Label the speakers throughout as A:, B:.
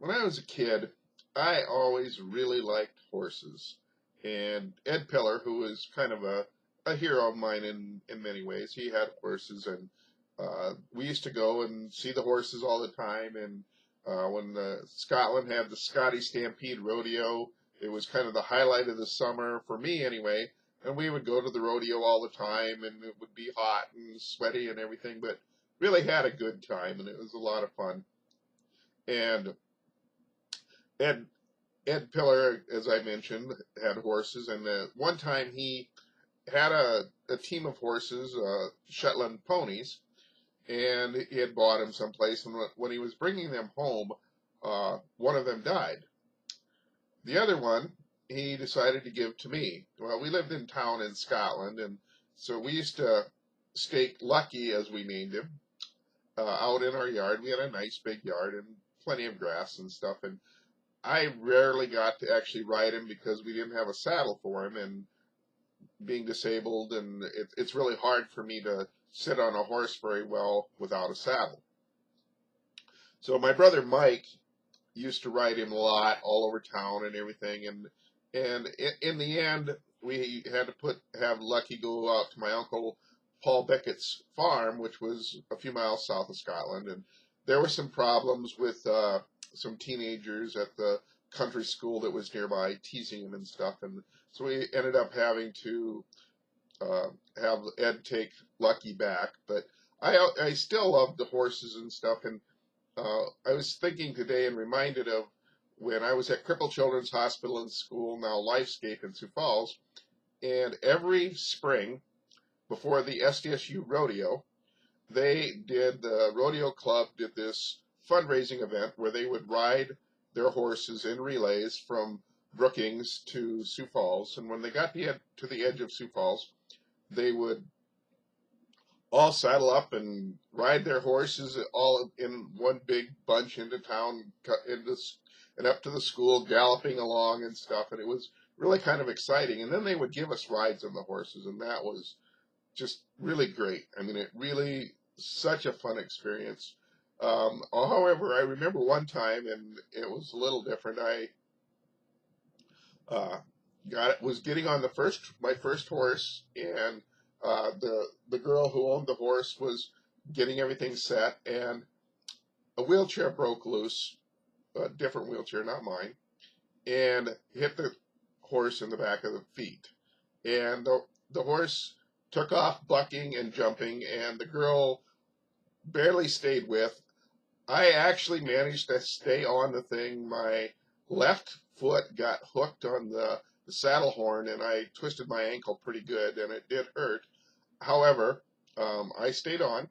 A: When I was a kid, I always really liked horses. And Ed Pillar, who was kind of a hero of mine in many ways, he had horses, and we used to go and see the horses all the time. And when Scotland had the Scotty Stampede Rodeo, it was kind of the highlight of the summer, for me anyway. And we would go to the rodeo all the time, and it would be hot and sweaty and everything, but really had a good time, and it was a lot of fun. And Ed Ed Pillar, as I mentioned, had horses, and one time he had a team of horses, Shetland ponies, and he had bought them someplace. And when he was bringing them home, one of them died. The other one he decided to give to me. Well, we lived in town in Scotland, and so we used to stake Lucky, as we named him, out in our yard. We had a nice big yard and plenty of grass and stuff, and I rarely got to actually ride him because we didn't have a saddle for him, and being disabled, and it's really hard for me to sit on a horse very well without a saddle. So my brother Mike used to ride him a lot all over town and everything, and in the end we had to have Lucky go out to my uncle Paul Beckett's farm, which was a few miles south of Scotland, and there were some problems with some teenagers at the country school that was nearby teasing him and stuff, and so we ended up having to have Ed take Lucky back. But I still love the horses and stuff, and I was thinking today and reminded of when I was at Crippled Children's Hospital and School, now Lifescape in Sioux Falls, and every spring before the SDSU rodeo, the rodeo club did this fundraising event where they would ride their horses in relays from Brookings to Sioux Falls. And when they got to the edge of Sioux Falls, they would all saddle up and ride their horses all in one big bunch into town, and up to the school, galloping along and stuff. And it was really kind of exciting. And then they would give us rides on the horses, and that was just really great. I mean, it really such a fun experience. However, I remember one time, and it was a little different. I uh, was getting on my first horse, and the girl who owned the horse was getting everything set, and a wheelchair broke loose, a different wheelchair, not mine, and hit the horse in the back of the feet, and the horse took off bucking and jumping, and the girl barely stayed with. I actually managed to stay on the thing. My left foot got hooked on the saddle horn, and I twisted my ankle pretty good, and it did hurt. However, I stayed on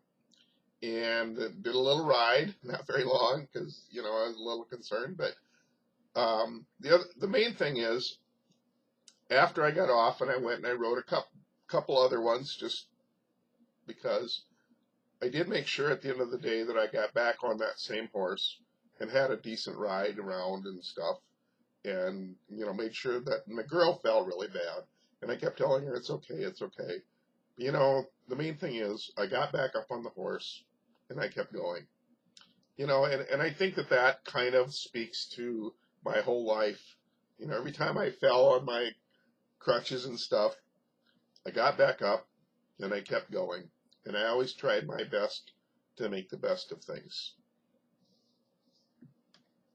A: and did a little ride, not very long, because I was a little concerned. But the main thing is, after I got off and I went and I rode a couple other ones, just because I did make sure at the end of the day that I got back on that same horse and had a decent ride around and stuff, and made sure that. And the girl felt really bad, and I kept telling her it's okay, it's okay. The main thing is I got back up on the horse and I kept going. And I think that kind of speaks to my whole life. Every time I fell on my crutches and stuff, I got back up and I kept going. And I always tried my best to make the best of things.